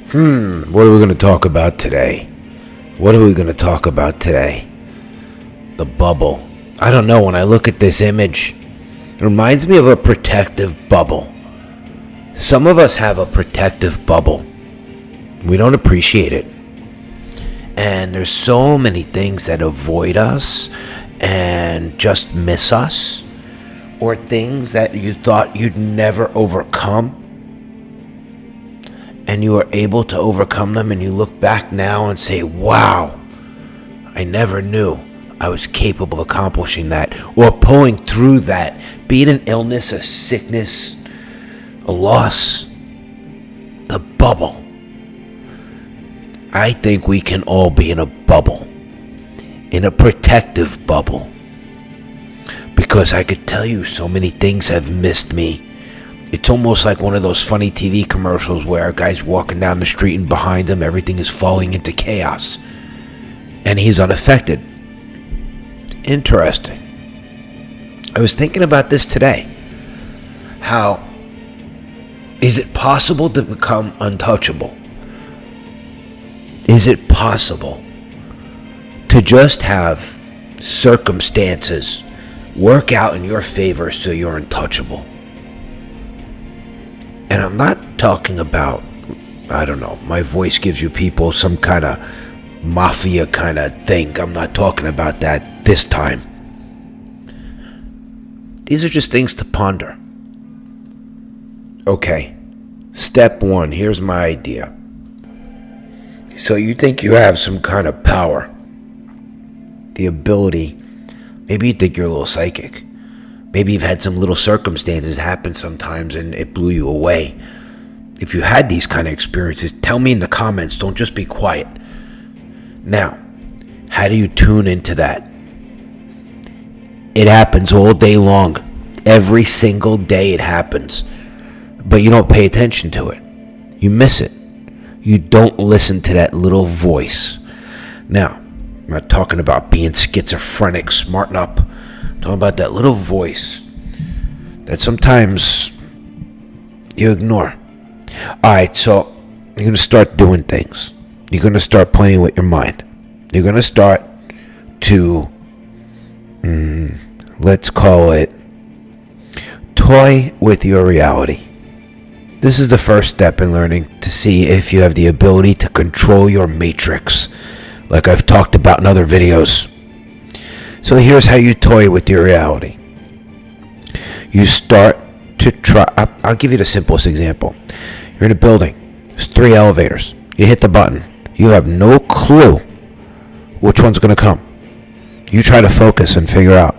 What are we going to talk about today? The bubble. I don't know, when I look at this image, it reminds me of a protective bubble. Some of us have a protective bubble. We don't appreciate it. And there's so many things that avoid us and just miss us, or things that you thought you'd never overcome, and you are able to overcome them, and you look back now and say, wow, I never knew I was capable of accomplishing that, or pulling through that, be it an illness, a sickness, a loss, the bubble. I think we can all be in a bubble, in a protective bubble, because I could tell you so many things have missed me. It's almost like one of those funny TV commercials where a guy's walking down the street and behind him everything is falling into chaos and he's unaffected. Interesting. I was thinking about this today. How is it possible to become untouchable? Is it possible to just have circumstances work out in your favor so you're untouchable? And I'm not talking about, I don't know, my voice gives you people some kind of mafia kind of thing. I'm not talking about that this time. These are just things to ponder. Okay, step one, here's my idea. So you think you have some kind of power, the ability, maybe you think you're a little psychic. Maybe you've had some little circumstances happen sometimes and it blew you away. If you had these kind of experiences, tell me in the comments. Don't just be quiet. Now, how do you tune into that? It happens all day long. Every single day it happens. But you don't pay attention to it. You miss it. You don't listen to that little voice. Now, I'm not talking about being schizophrenic, smarten up. I'm talking about that little voice that sometimes you ignore. Alright, so you're going to start doing things. You're going to start playing with your mind. You're going to start to, let's call it, toy with your reality. This is the first step in learning to see if you have the ability to control your matrix, like I've talked about in other videos. So here's how you toy with your reality. You start to try, I'll give you the simplest example. You're in a building, there's 3 elevators. You hit the button. You have no clue which one's going to come. You try to focus and figure out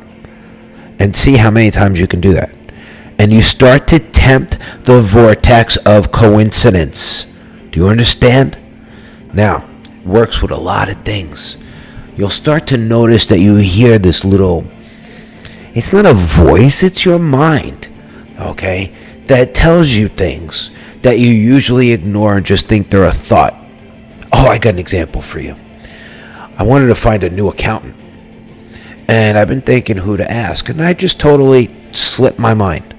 and see how many times you can do that. And you start to tempt the vortex of coincidence. Do you understand? Now, it works with a lot of things. You'll start to notice that you hear this little, it's not a voice, it's your mind, okay, that tells you things that you usually ignore and just think they're a thought. Oh, I got an example for you. I wanted to find a new accountant, and I've been thinking who to ask, and I just totally slipped my mind.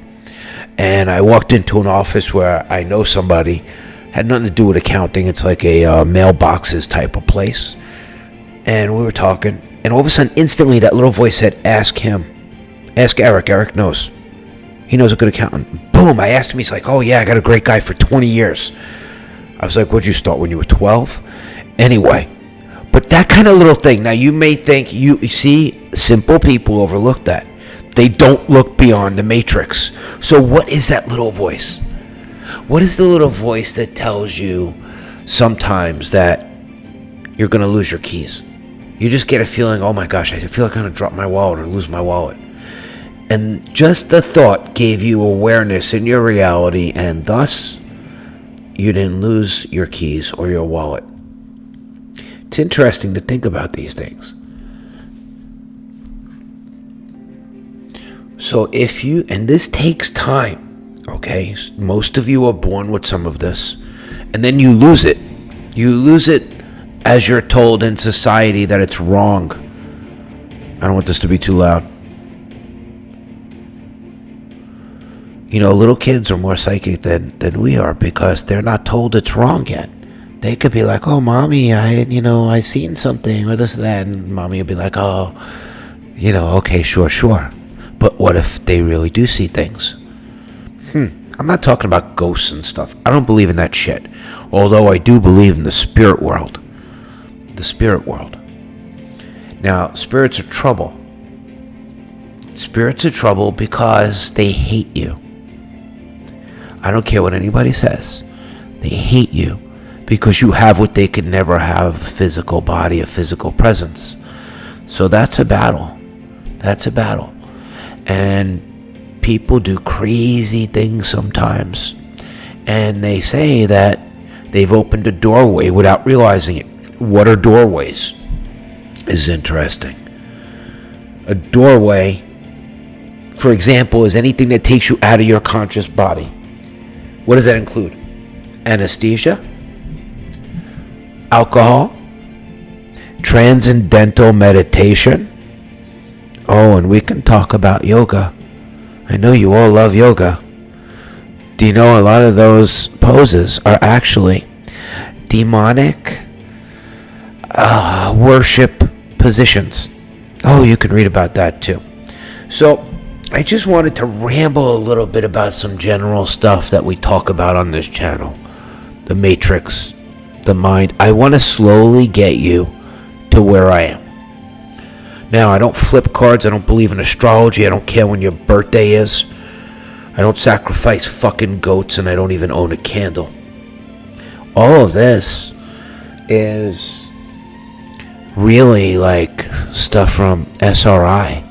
And I walked into an office where I know somebody, had nothing to do with accounting. It's like a mailboxes type of place. And we were talking, and all of a sudden, instantly, that little voice said, ask him. Ask Eric. Eric knows. He knows a good accountant. Boom, I asked him. He's like, oh, yeah, I got a great guy for 20 years. I was like, what'd you start when you were 12? Anyway, but that kind of little thing. Now, you may think, you see, simple people overlook that. They don't look beyond the matrix. So what is that little voice? What is the little voice that tells you sometimes that you're going to lose your keys? You just get a feeling, oh my gosh, I feel like I'm going to drop my wallet or lose my wallet. And just the thought gave you awareness in your reality, and thus you didn't lose your keys or your wallet. It's interesting to think about these things. So if you, and this takes time, okay? Most of you are born with some of this, and then you lose it. You lose it as you're told in society that it's wrong. I don't want this to be too loud. You know, little kids are more psychic than we are because they're not told it's wrong yet. They could be like, oh, mommy, I seen something or this or that. And mommy would be like, oh, okay, sure. But what if they really do see things? I'm not talking about ghosts and stuff. I don't believe in that shit. Although I do believe in the spirit world. The spirit world. Now, spirits are trouble. Spirits are trouble because they hate you. I don't care what anybody says. They hate you because you have what they could never have, a physical body, a physical presence. So that's a battle. That's a battle. And people do crazy things sometimes. And they say that they've opened a doorway without realizing it. What are doorways? Is interesting. A doorway, for example, is anything that takes you out of your conscious body. What does that include? Anesthesia, alcohol, transcendental meditation. Oh, and we can talk about yoga. I know you all love yoga. Do you know a lot of those poses are actually demonic worship positions? Oh, you can read about that too. So I just wanted to ramble a little bit about some general stuff that we talk about on this channel. The matrix, the mind. I want to slowly get you to where I am. Now, I don't flip cards. I don't believe in astrology. I don't care when your birthday is. I don't sacrifice fucking goats, and I don't even own a candle. All of this is really like stuff from SRI,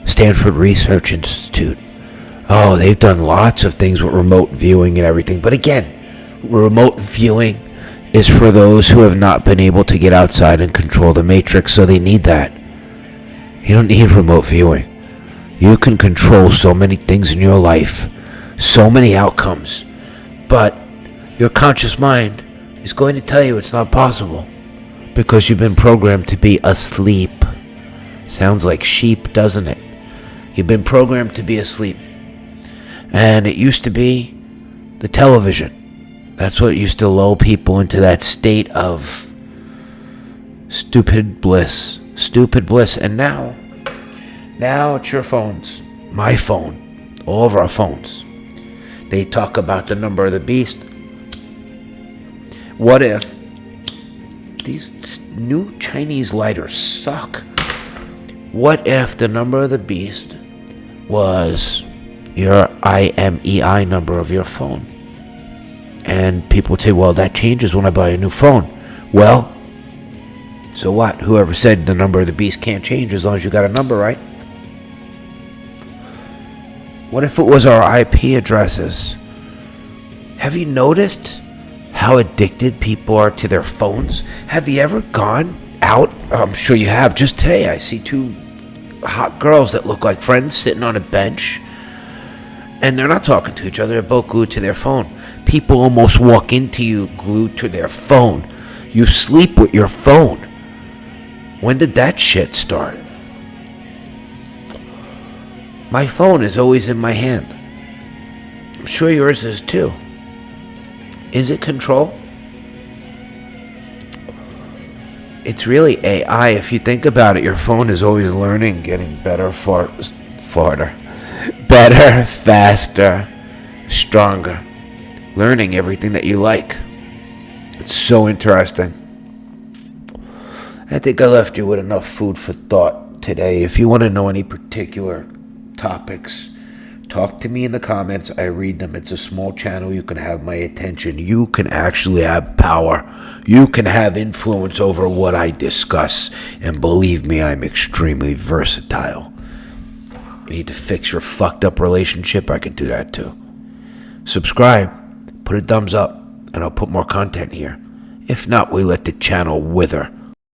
Stanford Research Institute. Oh, they've done lots of things with remote viewing and everything. But again, remote viewing is for those who have not been able to get outside and control the matrix, so they need that. You don't need remote viewing. You can control so many things in your life, so many outcomes, but your conscious mind is going to tell you it's not possible because you've been programmed to be asleep. Sounds like sheep, doesn't it? You've been programmed to be asleep. And it used to be the television. That's what used to lull people into that state of stupid bliss. Stupid bliss. And now it's your phones. My phone. All of our phones. They talk about the number of the beast. What if these new Chinese lighters suck? What if the number of the beast was your IMEI number of your phone? And people would say, well, that changes when I buy a new phone. Well, so what? Whoever said the number of the beast can't change as long as you got a number, right? What if it was our IP addresses? Have you noticed how addicted people are to their phones? Have you ever gone out? I'm sure you have. Just today I see two hot girls that look like friends sitting on a bench, and they're not talking to each other. They're both glued to their phone. People almost walk into you glued to their phone. You sleep with your phone. When did that shit start? My phone is always in my hand. I'm sure yours is too. Is it control? It's really AI. If you think about it, your phone is always learning, getting better, farther, better, faster, stronger, learning everything that you like. It's so interesting. I think I left you with enough food for thought today. If you want to know any particular topics, talk to me in the comments. I read them. It's a small channel. You can have my attention. You can actually have power. You can have influence over what I discuss. And believe me, I'm extremely versatile. You need to fix your fucked up relationship? I can do that too. Subscribe. Put a thumbs up. And I'll put more content here. If not, we let the channel wither.